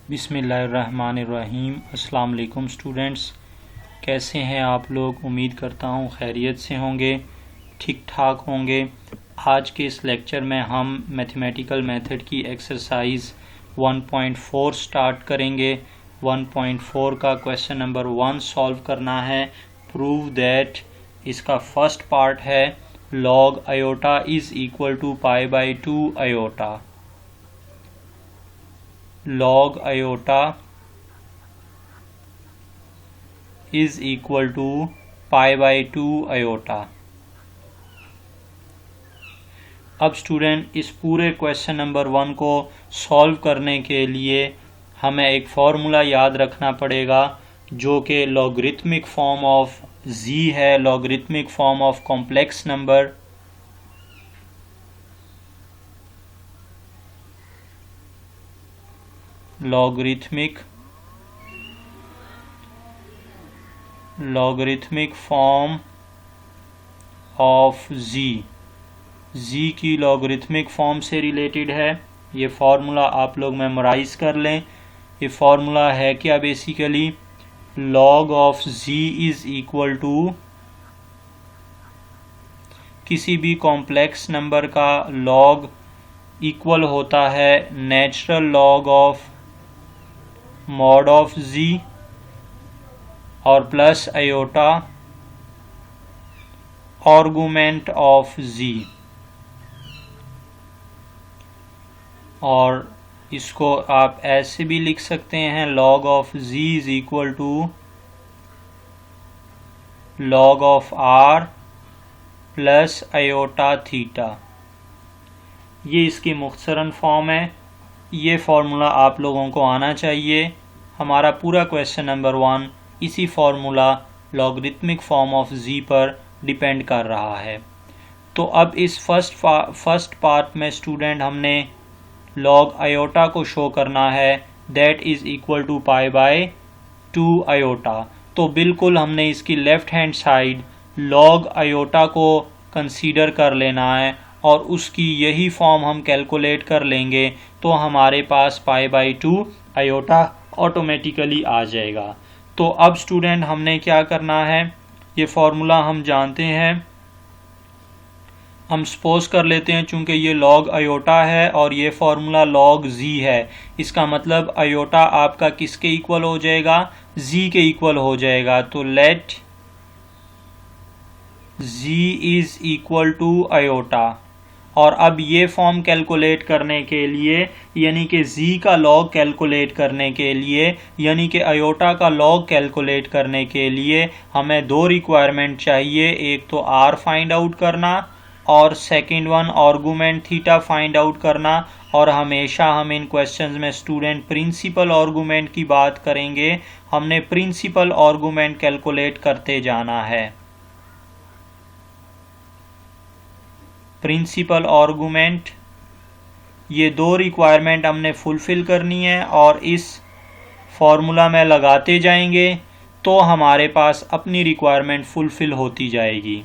बिस्मिल्लाहिर्रहमानिर्रहीम। अस्सलाम वालेकुम स्टूडेंट्स, कैसे हैं आप लोग? उम्मीद करता हूँ खैरियत से होंगे, ठीक ठाक होंगे। आज के इस लेक्चर में हम मैथमेटिकल मेथड की एक्सरसाइज 1.4 स्टार्ट करेंगे। 1.4 का क्वेश्चन नंबर 1 सॉल्व करना है। प्रूव दैट, इसका फर्स्ट पार्ट है log iota is equal to pi by 2 iota। log iota is equal to pi by 2 iota। अब स्टूडेंट, इस पूरे क्वेश्चन नंबर 1 को सॉल्व करने के लिए हमें एक फॉर्मूला याद रखना पड़ेगा जो कि लॉगरिथमिक फॉर्म ऑफ z है, logarithmic form of complex number. Logarithmic form of z की लॉगरिथमिक फॉर्म से रिलेटेड है। ये फार्मूला आप लोग मेमोराइज कर लें। ये फार्मूला है क्या? Basically log of z is equal to किसी भी कॉम्प्लेक्स नंबर का log इक्वल होता है natural log of mod of z और plus iota argument of z। और इसको आप ऐसे भी लिख सकते हैं log of z is equal to log of r plus iota theta. ये इसकी मुख्तसरन फॉर्म है। ये फार्मूला आप लोगों को आना चाहिए। हमारा पूरा क्वेश्चन नंबर 1 इसी formula logarithmic form of z पर डिपेंड कर रहा है। तो अब इस फर्स्ट पार्ट में स्टूडेंट हमने log आयोटा को शो करना है, that is equal to pi by 2 iota. तो बिल्कुल हमने इसकी left hand side log iota को कंसीडर कर लेना है और उसकी यही फॉर्म हम कैलकुलेट कर लेंगे तो हमारे पास पाई बाई 2 आयोटा ऑटोमेटिकली आ जाएगा। तो अब स्टूडेंट हमने क्या करना है, ये फार्मूला हम जानते हैं। हम सपोज कर लेते हैं चूंकि ये log आयोटा है और ये फार्मूला log z है, इसका मतलब आयोटा आपका किसके इक्वल हो जाएगा? z के इक्वल हो जाएगा। तो let z is equal to iota. और अब ये फॉर्म कैलकुलेट करने के लिए, यानी कि z का log कैलकुलेट करने के लिए, यानी कि आयोटा का log कैलकुलेट करने के लिए हमें दो रिक्वायरमेंट चाहिए। एक तो r फाइंड आउट करना और second one argument theta find out करना। और हमेशा हम इन क्वेश्चंस में स्टूडेंट प्रिंसिपल आर्गुमेंट की बात करेंगे। हमने प्रिंसिपल आर्गुमेंट कैलकुलेट करते जाना है। प्रिंसिपल आर्गुमेंट, ये दो रिक्वायरमेंट हमने फुलफिल करनी है और इस फॉर्मूला में लगाते जाएंगे तो हमारे पास अपनी रिक्वायरमेंट फुलफिल होती जाएगी।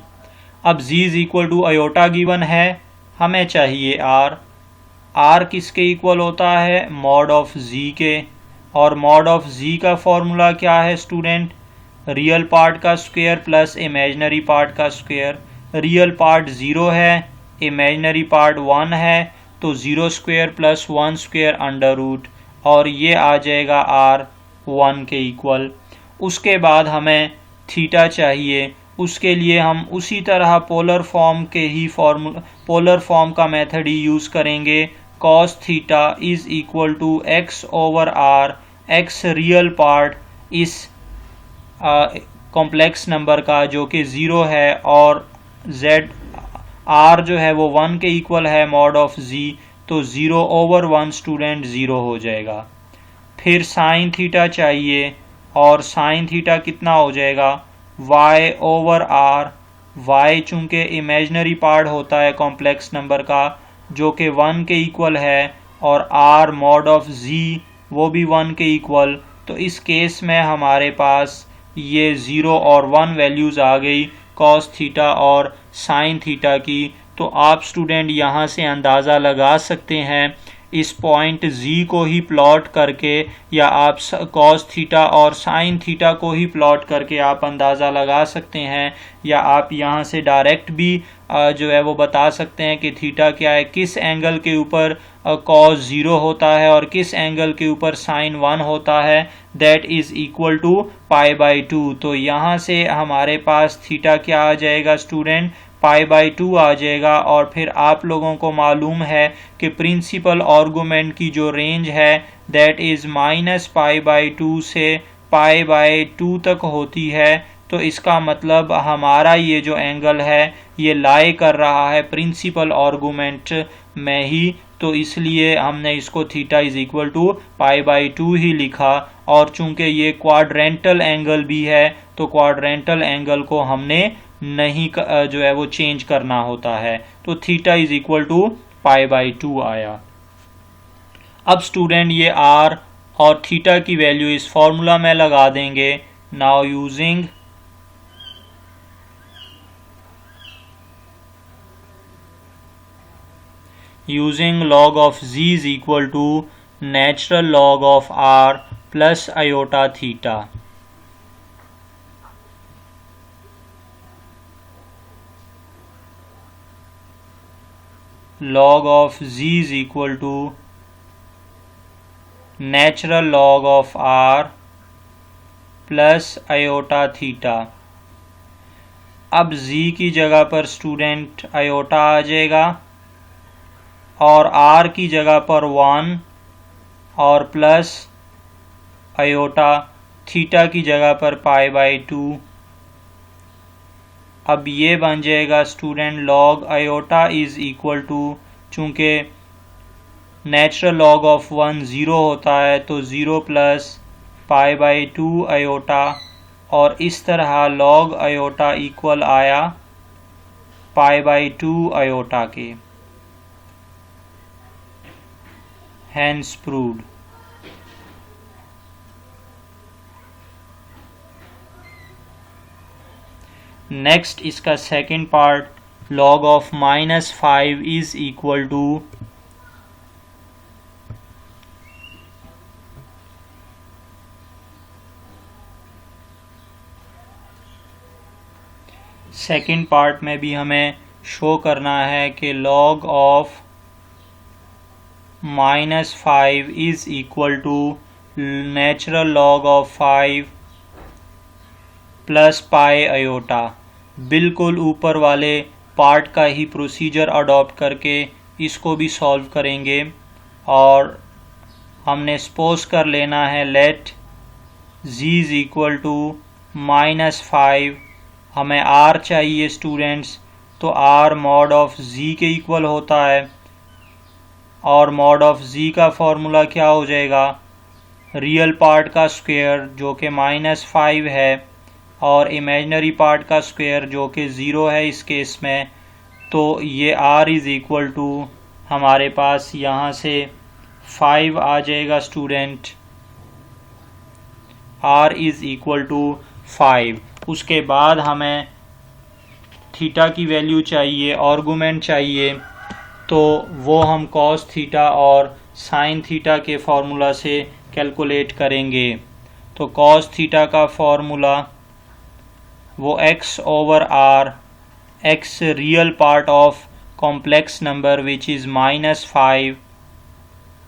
अब z is equal to iota given है, हमें चाहिए r किसके इक्वल होता है? मॉड ऑफ z के। और मॉड ऑफ z का फॉर्मूला क्या है स्टूडेंट? रियल पार्ट का स्क्वायर प्लस इमेजिनरी पार्ट का स्क्वायर। रियल पार्ट 0 है, इमेजिनरी पार्ट 1 है, तो 0 square plus 1 square under root, और ये आ जाएगा r 1 के इक्वल। उसके बाद हमें थीटा चाहिए। उसके लिए हम उसी तरह पोलर फॉर्म का मेथड ही यूज़ करेंगे। cos theta is equal to x over r, x real part इस कॉम्प्लेक्स नंबर का जो कि 0 है और z r जो है वो 1 के इक्वल है मॉड ऑफ z, तो 0 ओवर 1 स्टूडेंट 0 हो जाएगा। फिर साइन थीटा चाहिए और साइन थीटा कितना हो जाएगा? y over r। y चूंकि इमेजिनरी पार्ट होता है कॉम्प्लेक्स नंबर का जो कि 1 के इक्वल है, और r मॉड ऑफ z वो भी 1 के इक्वल। तो इस केस में हमारे पास ये 0 और 1 वैल्यूज़ आ गई cos थीटा और sin थीटा की। तो आप स्टूडेंट यहाँ से अंदाज़ा लगा सकते हैं इस पॉइंट z को ही प्लॉट करके या आप cos थीटा और sin थीटा को ही प्लॉट करके आप अंदाज़ा लगा सकते हैं, या आप यहाँ से डायरेक्ट भी जो है वो बता सकते हैं कि थीटा क्या है, किस एंगल के ऊपर cos 0 होता है और किस एंगल के ऊपर sin 1 होता है, दैट इज़ इक्वल टू π/2। तो यहाँ से हमारे पास थीटा क्या आ जाएगा स्टूडेंट, π/2 आ जाएगा। और फिर आप लोगों को मालूम है कि प्रिंसिपल आर्गूमेंट की जो रेंज है दैट इज़ -π/2 से π/2 तक होती है। तो इसका मतलब हमारा ये जो एंगल है ये लाई कर रहा है प्रिंसिपल आर्गूमेंट में ही, तो इसलिए हमने इसको थीटा इज इक्वल टू π/2 ही लिखा। और चूंकि ये क्वाड्रेंटल एंगल भी है तो क्वाड्रेंटल एंगल को हमने नहीं जो है वो चेंज करना होता है, तो थीटा इज इक्वल टू π/2 आया। अब स्टूडेंट ये r और थीटा की वैल्यू इस फॉर्मूला में लगा देंगे। Now using log of z is equal to natural log of r plus iota theta। log of z is equal to natural log of r plus iota theta। अब z की जगह पर student iota आ जाएगा और r की जगह पर 1 और प्लस iota, थीटा की जगह पर π/2। अब ये बन जाएगा student log iota is equal to, चूँकि नेचुरल log ऑफ 1 0 होता है तो 0 प्लस π/2 iota, और इस तरह log iota इक्वल आया π/2 iota के। Hence proved। नेक्स्ट इसका second part, log of -5 is equal to second part में भी हमें शो करना है कि log of -5 is equal to natural log of 5 plus π/iota। बिल्कुल ऊपर वाले पार्ट का ही प्रोसीजर अडॉप्ट करके इसको भी सॉल्व करेंगे, और हमने सपोज कर लेना है let z is equal to -5। हमें r चाहिए स्टूडेंट्स, तो r मॉड ऑफ z के इक्वल होता है, और मॉड ऑफ z का फॉर्मूला क्या हो जाएगा, रियल पार्ट का स्क्वायर जो कि -5 है और इमेजिनरी पार्ट का स्क्वायर जो कि 0 है इस केस में। तो ये r इज़ इक्वल टू हमारे पास यहाँ से 5 आ जाएगा student, r is equal to 5। उसके बाद हमें थीटा की वैल्यू चाहिए, आर्गूमेंट चाहिए, तो वो हम cos थीटा और sin थीटा के फार्मूला से कैलकुलेट करेंगे। तो cos थीटा का फार्मूला वो x/r, x real part of complex number which is -5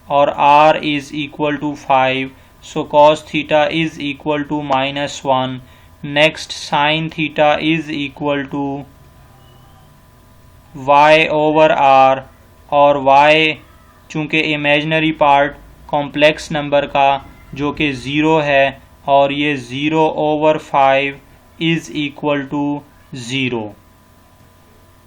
और r is equal to 5, so cos theta is equal to -1। Next sin theta is equal to y/r, और y चूँकि imaginary part complex number का जो कि 0 है, और ये 0/5 is equal to 0।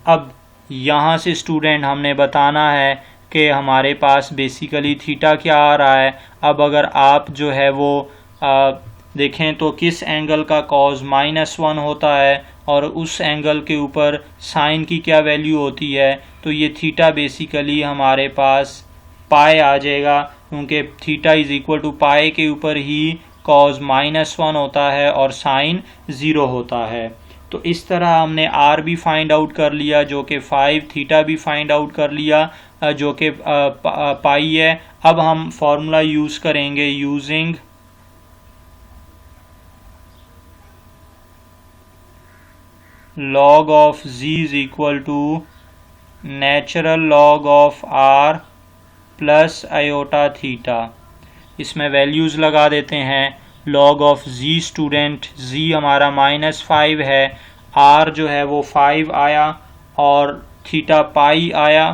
अब यहाँ से स्टूडेंट हमने बताना है कि हमारे पास बेसिकली थीटा क्या आ रहा है। अब अगर आप जो है वो देखें तो किस एंगल का कॉज -1 होता है और उस एंगल के ऊपर साइन की क्या वैल्यू होती है, तो ये थीटा बेसिकली हमारे पास पाई आ जाएगा, क्योंकि थीटा इज़ इक्वल टू पाई के ऊपर ही कॉज -1 होता है और साइन 0 होता है। तो इस तरह हमने आर भी फाइंड आउट कर लिया जो कि 5, थीटा भी फाइंड आउट कर लिया जो कि पाई है। अब हम फॉर्मूला यूज़ करेंगे using log of z is equal to natural log of r plus iota theta. इसमें वैल्यूज़ लगा देते हैं। log of z student, z हमारा -5 है, r जो है वो 5 आया और थीटा पाई आया,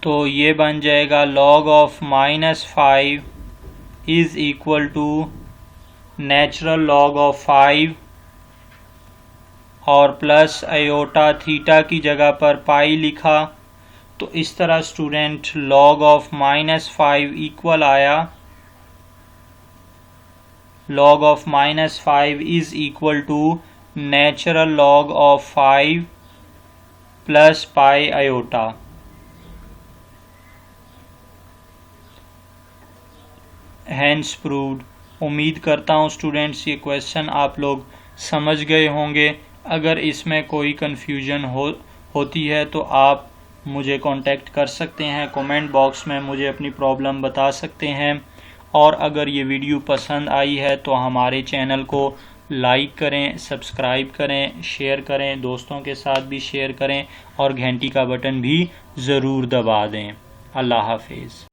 तो ये बन जाएगा log of -5 is equal to natural log of 5 और प्लस आयोटा थीटा की जगह पर पाई लिखा। तो इस तरह स्टूडेंट log of -5 इक्वल आया, log of -5 is equal to natural log of 5 plus pi iota. Hence proved. उम्मीद करता हूँ स्टूडेंट्स ये क्वेश्चन आप लोग समझ गए होंगे। अगर इसमें कोई कन्फ्यूजन होती है तो आप मुझे कांटेक्ट कर सकते हैं, कमेंट बॉक्स में मुझे अपनी प्रॉब्लम बता सकते हैं। और अगर ये वीडियो पसंद आई है तो हमारे चैनल को लाइक करें, सब्सक्राइब करें, शेयर करें, दोस्तों के साथ भी शेयर करें और घंटी का बटन भी ज़रूर दबा दें। अल्लाह हाफिज़।